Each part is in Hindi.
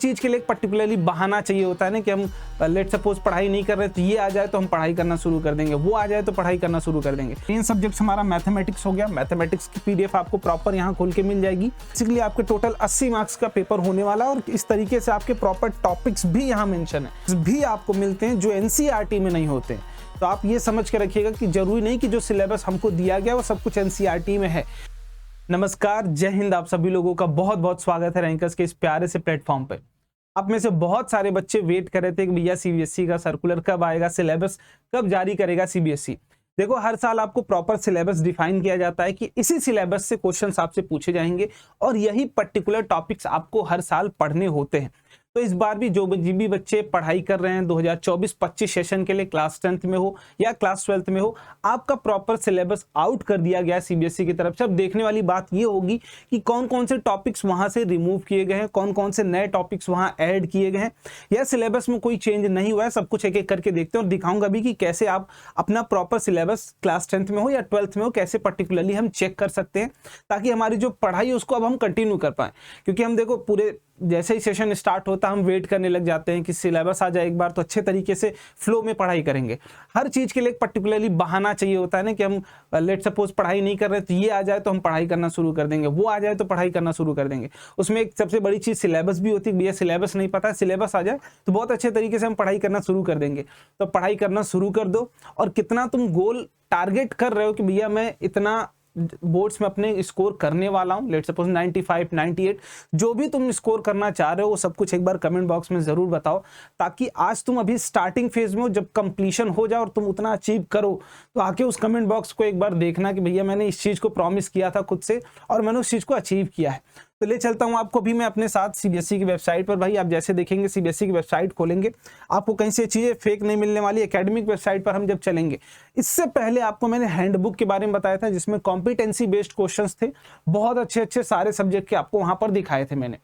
चीज के लिए पर्टिकुलरली बहाना चाहिए होता है ना कि हम लेट सपोज पढ़ाई नहीं कर रहे तो ये आ जाए तो हम पढ़ाई करना शुरू कर देंगे, वो आ जाए तो पढ़ाई करना शुरू कर देंगे। मेन सब्जेक्ट हमारा मैथमेटिक्स हो गया। मैथमेटिक्स की पीडीएफ आपको प्रॉपर यहाँ खोल के मिल जाएगी। बेसिकली आपके टोटल 80 मार्क्स का पेपर होने वाला है और इस तरीके से आपके प्रॉपर टॉपिक्स भी यहाँ मेंशन है, भी आपको मिलते हैं जो एनसीईआरटी में नहीं होते हैं। तो आप ये समझ के रखिएगा कि जरूरी नहीं कि जो सिलेबस हमको दिया गया वो सब कुछ एनसीईआरटी में है। नमस्कार, जय हिंद। आप सभी लोगों का बहुत बहुत स्वागत है रैंकर्स के इस प्यारे से प्लेटफॉर्म पे। आप में से बहुत सारे बच्चे वेट कर रहे थे कि भैया सीबीएसई का सर्कुलर कब आएगा, सिलेबस कब जारी करेगा सीबीएसई। देखो, हर साल आपको प्रॉपर सिलेबस डिफाइन किया जाता है कि इसी सिलेबस से क्वेश्चंस आपसे पूछे जाएंगे और यही पर्टिकुलर टॉपिक्स आपको हर साल पढ़ने होते हैं। तो इस बार भी जो भी बच्चे पढ़ाई कर रहे हैं 2024-25 सेशन के लिए, क्लास 10th में हो या क्लास 12th में हो, आपका प्रॉपर सिलेबस आउट कर दिया गया है सीबीएसई की तरफ से। अब देखने वाली बात ये होगी कि कौन कौन से टॉपिक्स वहां से रिमूव किए गए हैं, कौन कौन से नए टॉपिक्स वहां ऐड किए गए हैं, या सिलेबस में कोई चेंज नहीं हुआ है। सब कुछ एक एक करके देखते हैं और दिखाऊंगा भी कि कैसे आप अपना प्रॉपर सिलेबस क्लास 10th में हो या 12th में हो कैसे पर्टिकुलरली हम चेक कर सकते हैं, ताकि हमारी जो पढ़ाई है उसको अब हम कंटिन्यू कर पाए। क्योंकि हम देखो, पूरे जैसे ही सेशन स्टार्ट होता है हम वेट करने लग जाते हैं कि सिलेबस आ जाए एक बार तो अच्छे तरीके से फ्लो में पढ़ाई करेंगे। हर चीज के लिए पर्टिकुलरली बहाना चाहिए होता है ना कि हम लेट सपोज पढ़ाई नहीं कर रहे तो ये आ जाए तो हम पढ़ाई करना शुरू कर देंगे, वो आ जाए तो पढ़ाई करना शुरू कर देंगे। उसमें एक सबसे बड़ी चीज सिलेबस भी होती है। भैया सिलेबस नहीं पता है, सिलेबस आ जाए तो बहुत अच्छे तरीके से हम पढ़ाई करना शुरू कर देंगे। तो पढ़ाई करना शुरू कर दो और कितना तुम गोल टारगेट कर रहे हो कि भैया मैं इतना बोर्ड्स में अपने स्कोर करने वाला हूं, लेट सपोज 95, 98, जो भी तुम स्कोर करना चाह रहे हो वो सब कुछ एक बार कमेंट बॉक्स में जरूर बताओ, ताकि आज तुम अभी स्टार्टिंग फेज में हो, जब कंप्लीशन हो जाए और तुम उतना अचीव करो तो आके उस कमेंट बॉक्स को एक बार देखना कि भैया मैंने इस चीज को प्रॉमिस किया था खुद से और मैंने उस चीज को अचीव किया है। तो ले चलता हूं आपको भी मैं अपने साथ सीबीएसई की वेबसाइट पर। भाई आप जैसे देखेंगे सीबीएसई की वेबसाइट खोलेंगे, आपको कहीं से चीजें फेक नहीं मिलने वाली। एकेडमिक वेबसाइट पर हम जब चलेंगे, इससे पहले आपको मैंने हैंडबुक के बारे में बताया था जिसमें कॉम्पिटेंसी बेस्ड क्वेश्चंस थे, बहुत अच्छे अच्छे सारे सब्जेक्ट के आपको वहां पर दिखाए थे मैंने।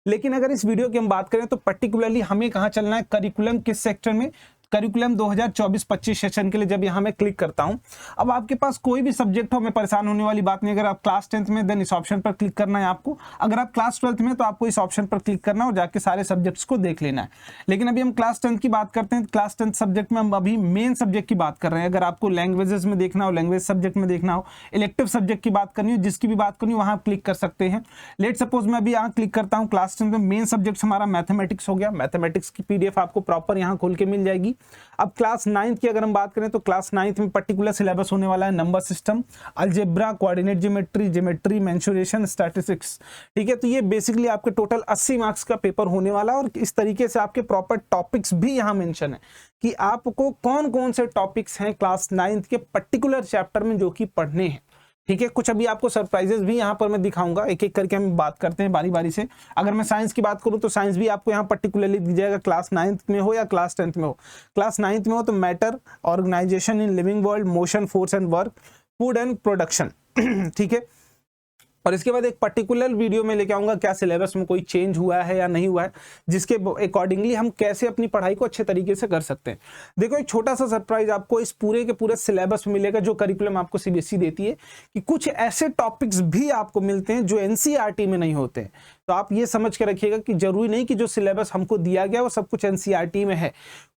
लेकिन अगर इस वीडियो की हम बात करें तो पर्टिकुलरली हमें कहाँ चलना है, करिकुलम किस सेक्टर में, करिकुलम 2024-25 सेशन के लिए जब यहाँ मैं क्लिक करता हूँ, अब आपके पास कोई भी सब्जेक्ट हो, मैं परेशान होने वाली बात नहीं। अगर आप क्लास 10th में देन इस ऑप्शन पर क्लिक करना है आपको, अगर आप क्लास 12th में तो आपको इस ऑप्शन पर क्लिक करना है और जाके सारे सब्जेक्ट्स को देख लेना है। लेकिन अभी हम क्लास 10th की बात करते हैं। क्लास 10th सब्जेक्ट में हम अभी मेन सब्जेक्ट की बात कर रहे हैं। अगर आपको लैंग्वेजेस में देखना हो, लैंग्वेज सब्जेक्ट में देखना हो, इलेक्टिव सब्जेक्ट की बात करनी हो, जिसकी भी बात करनी हो वहाँ क्लिक कर सकते हैं। लेट सपोज मैं अभी यहाँ क्लिक करता हूँ क्लास 10th में, मेन सब्जेक्ट हमारा मैथमेटिक्स हो गया। मैथमेटिक्स की पीडीएफ आपको प्रॉपर यहाँ खोल के मिल जाएगी। अब क्लास 9th की अगर हम बात करें तो क्लास 9th में पर्टिकुलर सिलेबस होने वाला है number system, algebra, coordinate geometry, mensuration, statistics. ठीक है, तो ये बेसिकली आपके टोटल 80 मार्क्स का पेपर होने वाला है और इस तरीके से आपके प्रॉपर टॉपिक्स भी यहाँ मेंशन है कि आपको कौन कौन से टॉपिक्स हैं क्लास 9th के पर्टिकुलर चैप्टर में जो कि पढ़ने हैं। ठीक है, कुछ अभी आपको सरप्राइजेस भी यहाँ पर मैं दिखाऊंगा, एक एक करके हम बात करते हैं बारी बारी से। अगर मैं साइंस की बात करूँ तो साइंस भी आपको यहाँ पर्टिकुलरली दी जाएगा, क्लास 9th में हो या क्लास 10th में हो। क्लास 9th में हो तो matter, organization in living world, motion, force and work, food and production. ठीक है, और इसके बाद एक पर्टिकुलर वीडियो में लेके आऊंगा क्या सिलेबस में कोई चेंज हुआ है या नहीं हुआ है, जिसके अकॉर्डिंगली हम कैसे अपनी पढ़ाई को अच्छे तरीके से कर सकते हैं। देखो, एक छोटा सा सरप्राइज आपको इस पूरे के पूरे सिलेबस में मिलेगा जो करिकुलम आपको सीबीएसई देती है, कि कुछ ऐसे टॉपिक्स भी आपको मिलते हैं जो एनसीईआरटी में नहीं होते हैं। तो आप ये समझ के रखिएगा कि जरूरी नहीं कि जो सिलेबस हमको दिया गया वो सब कुछ एनसीईआरटी में है,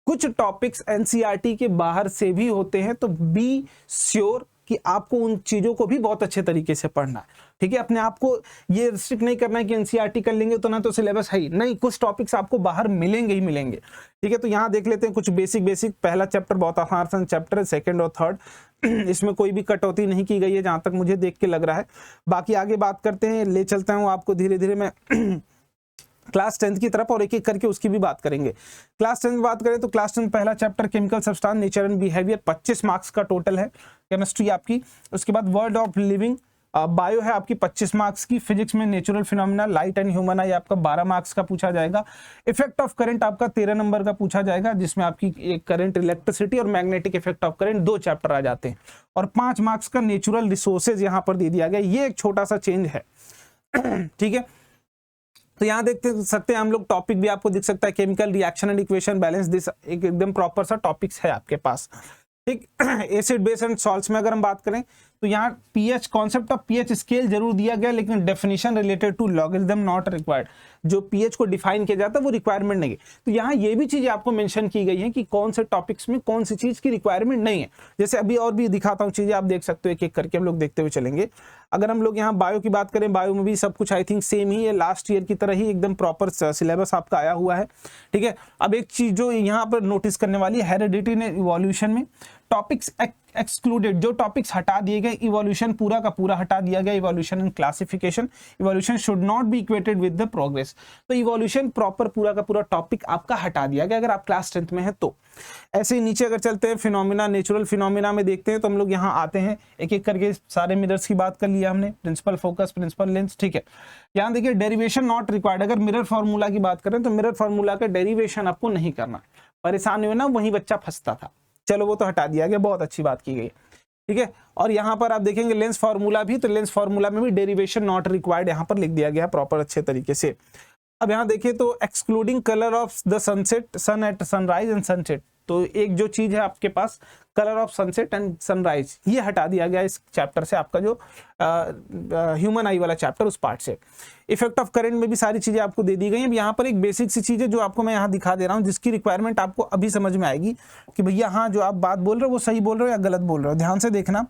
कुछ टॉपिक्स एनसीईआरटी के बाहर से भी होते हैं। तो बी श्योर कि आपको उन चीजों को भी बहुत अच्छे तरीके से पढ़ना है। ठीक है, अपने आप को ये रिस्ट्रिक्ट नहीं करना है कि एनसीईआरटी कर लेंगे तो ना तो सिलेबस है ही नहीं, कुछ टॉपिक्स आपको बाहर मिलेंगे ही मिलेंगे। ठीक है, तो यहाँ देख लेते हैं कुछ बेसिक। पहला चैप्टर बहुत आसान चैप्टर है, सेकंड और थर्ड इसमें कोई भी कटौती नहीं की गई है जहां तक मुझे देख के लग रहा है। बाकी आगे बात करते हैं, ले चलता हूँ आपको धीरे धीरे मैं क्लास 10th की तरफ और एक एक करके उसकी भी बात करेंगे। क्लास 10th बात करें तो क्लास 10 पहला chapter chemical substance, nature and behaviour, 25 marks का टोटल है। केमिस्ट्री आपकी, उसके बाद वर्ल्ड ऑफ लिविंग, बायो है आपकी 25 मार्क्स की। फिजिक्स में natural phenomena, light and human है आपका 12 मार्क्स का पूछा जाएगा। इफेक्ट ऑफ करंट आपका 13 नंबर का पूछा जाएगा, जिसमें आपकी एक करंट, इलेक्ट्रिसिटी और magnetic effect of current 2 chapter आ जाते हैं। और 5 मार्क्स का नेचुरल रिसोर्सेज यहाँ पर दे दिया गया, ये एक छोटा सा चेंज है। ठीक है, तो यहाँ देख सकते हैं हम लोग, टॉपिक भी आपको दिख सकता है, chemical reaction and equation, balance this, एकदम प्रॉपर सा टॉपिक्स है आपके पास। ठीक, एसिड बेस एंड सॉल्ट्स में अगर हम बात करें तो यहाँ pH, concept of pH scale जरूर दिया गया, लेकिन definition related to logarithm not required. जो पीएच को डिफाइन किया जाता है वो रिक्वायरमेंट नहीं है। तो यहाँ ये भी चीजें आपको मेंशन की गई है कि कौन से टॉपिक्स में कौन सी चीज की रिक्वायरमेंट नहीं है। जैसे अभी और भी दिखाता हूँ चीजें, आप देख सकते हो एक एक करके हम लोग देखते हुए चलेंगे। अगर हम लोग यहाँ बायो की बात करें, बायो में भी सब कुछ आई थिंक सेम ही है, लास्ट ईयर की तरह ही एकदम प्रॉपर सिलेबस आपका आया हुआ है, ठीक है। अब एक चीज जो यहाँ पर नोटिस करने वाली है, हेरिडिटी ने इवोल्यूशन में टॉपिक्स एक्सक्लूडेड, जो टॉपिक्स हटा दिए गए, इवोल्यूशन पूरा का पूरा हटा दिया गया। Evolution and classification, evolution should not be equated with the progress. तो इवोल्यूशन प्रॉपर पूरा का पूरा टॉपिक आपका हटा दिया गया अगर आप क्लास 10th में है तो। ऐसे ही नीचे अगर चलते हैं, फिनोमिना, नेचुरल फिनोमिना में देखते हैं तो हम लोग यहाँ आते हैं एक एक करके, सारे मिरर्स की बात कर लिया हमने, प्रिंसिपल फोकस, प्रिंसिपल लेंस, ठीक है। यहाँ देखिए डेरिवेशन नॉट रिक्वायर्ड। अगर मिरर फार्मूला की बात करें तो मिरर फार्मूला का डेरिवेशन आपको नहीं करना, परेशान हुए ना, वही बच्चा फंसता था, चलो वो तो हटा दिया गया, बहुत अच्छी बात की गई, ठीक है। और यहाँ पर आप देखेंगे लेंस फार्मूला भी, तो लेंस फार्मूला में भी डेरिवेशन नॉट रिक्वायर्ड यहाँ पर लिख दिया गया प्रॉपर अच्छे तरीके से। अब यहाँ देखिए तो excluding colour of the sunset, sun at sunrise and sunset, तो एक जो चीज है आपके पास colour of sunset and sunrise, ये हटा दिया गया इस चैप्टर से, आपका जो ह्यूमन आई वाला चैप्टर उस पार्ट से। इफेक्ट ऑफ करंट में भी सारी चीजें आपको दे दी गई हैं। यहाँ पर एक बेसिक सी चीज है जो आपको मैं यहाँ दिखा दे रहा हूँ, जिसकी रिक्वायरमेंट आपको अभी समझ में आएगी कि भैया हाँ जो आप बात बोल रहे हो वो सही बोल रहे हो या गलत बोल रहे हो। ध्यान से देखना,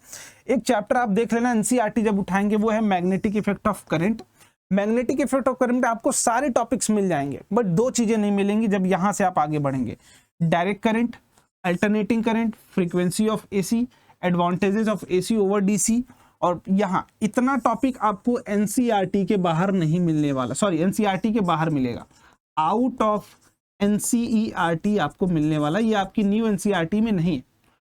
एक चैप्टर आप देख लेना एनसीईआरटी जब उठाएंगे, वो है magnetic effect of current. Magnetic effect of current में आपको सारे टॉपिक्स मिल जाएंगे, बट दो चीजें नहीं मिलेंगी जब यहाँ से आप आगे बढ़ेंगे, direct current, alternating current, frequency of AC, advantages of AC over DC. और यहाँ इतना टॉपिक आपको एनसीईआरटी के बाहर नहीं मिलने वाला, सॉरी एनसीईआरटी के बाहर मिलेगा, आउट ऑफ एनसीईआरटी आपको मिलने वाला। ये आपकी न्यू एनसीईआरटी में नहीं है,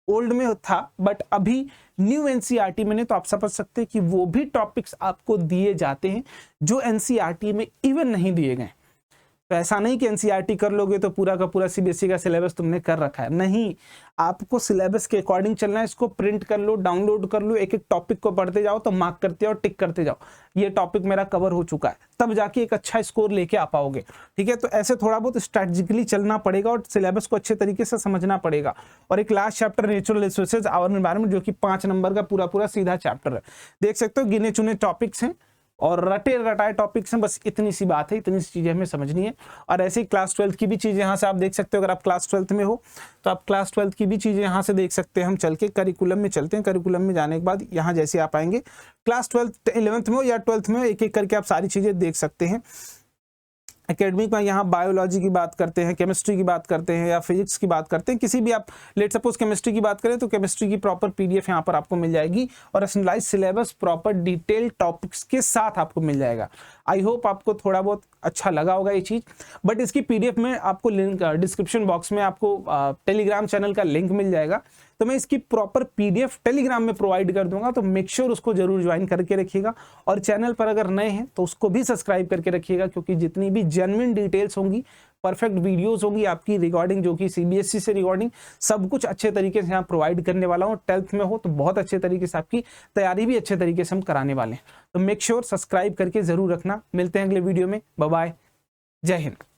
ओल्ड में था बट अभी न्यू एनसीईआरटी में नहीं। तो आप समझ सकते हैं कि वो भी टॉपिक्स आपको दिए जाते हैं जो एनसीईआरटी में इवन नहीं दिए गए। तो ऐसा नहीं कि एनसीईआरटी कर लोगे तो पूरा का पूरा सीबीएसई का सिलेबस तुमने कर रखा है, नहीं, आपको सिलेबस के अकॉर्डिंग चलना है। इसको प्रिंट कर लो, डाउनलोड कर लो, एक एक टॉपिक को पढ़ते जाओ, तो मार्क करते जाओ, टिक करते जाओ, ये टॉपिक मेरा कवर हो चुका है, तब जाके एक अच्छा स्कोर लेके आ पाओगे, ठीक है। तो ऐसे थोड़ा बहुत स्ट्रैटेजिकली चलना पड़ेगा और सिलेबस को अच्छे तरीके से समझना पड़ेगा। और एक लास्ट चैप्टर नेचुरल रिसोर्सेज और एनवायरनमेंट, जो कि 5 नंबर का पूरा पूरा सीधा चैप्टर है। देख सकते हो गिने चुने टॉपिक्स हैं और रटे रटाए टॉपिक्स हैं, बस इतनी सी बात है, इतनी सी चीजें हमें समझनी है। और ऐसे ही क्लास 12th की भी चीजें यहाँ से आप देख सकते हो, अगर आप क्लास 12th में हो तो आप क्लास 12th की भी चीजें यहाँ से देख सकते हैं। हम चल के करिकुलम में चलते हैं, करिकुलम में जाने के बाद यहाँ जैसे आप आएंगे क्लास 12th 11th में हो या 12th में हो, एक एक करके आप सारी चीजें देख सकते हैं। एकेडमिक में यहाँ बायोलॉजी की बात करते हैं, केमिस्ट्री की बात करते हैं या फिजिक्स की बात करते हैं, किसी भी आप लेट सपोज केमिस्ट्री की बात करें तो केमिस्ट्री की प्रॉपर पीडीएफ यहाँ पर आपको मिल जाएगी और analyse syllabus proper detail topics के साथ आपको मिल जाएगा। आई होप आपको थोड़ा बहुत अच्छा लगा होगा ये चीज। बट इसकी पीडीएफ में आपको लिंक डिस्क्रिप्शन बॉक्स में आपको टेलीग्राम चैनल का लिंक मिल जाएगा, तो मैं इसकी प्रॉपर पीडीएफ टेलीग्राम में प्रोवाइड कर दूंगा, तो मेक श्योर उसको जरूर ज्वाइन करके रखिएगा। और चैनल पर अगर नए हैं तो उसको भी सब्सक्राइब करके रखिएगा, क्योंकि जितनी भी जेन्युइन डिटेल्स होंगी, परफेक्ट वीडियोस होंगी आपकी रिकॉर्डिंग, जो कि सीबीएसई से रिकॉर्डिंग, सब कुछ अच्छे तरीके से यहाँ प्रोवाइड करने वाला हूँ। 12th में हो तो बहुत अच्छे तरीके से आपकी तैयारी भी अच्छे तरीके से हम कराने वाले हैं। तो मेक श्योर सब्सक्राइब करके जरूर रखना। मिलते हैं अगले वीडियो में, बाय बाय, जय हिंद।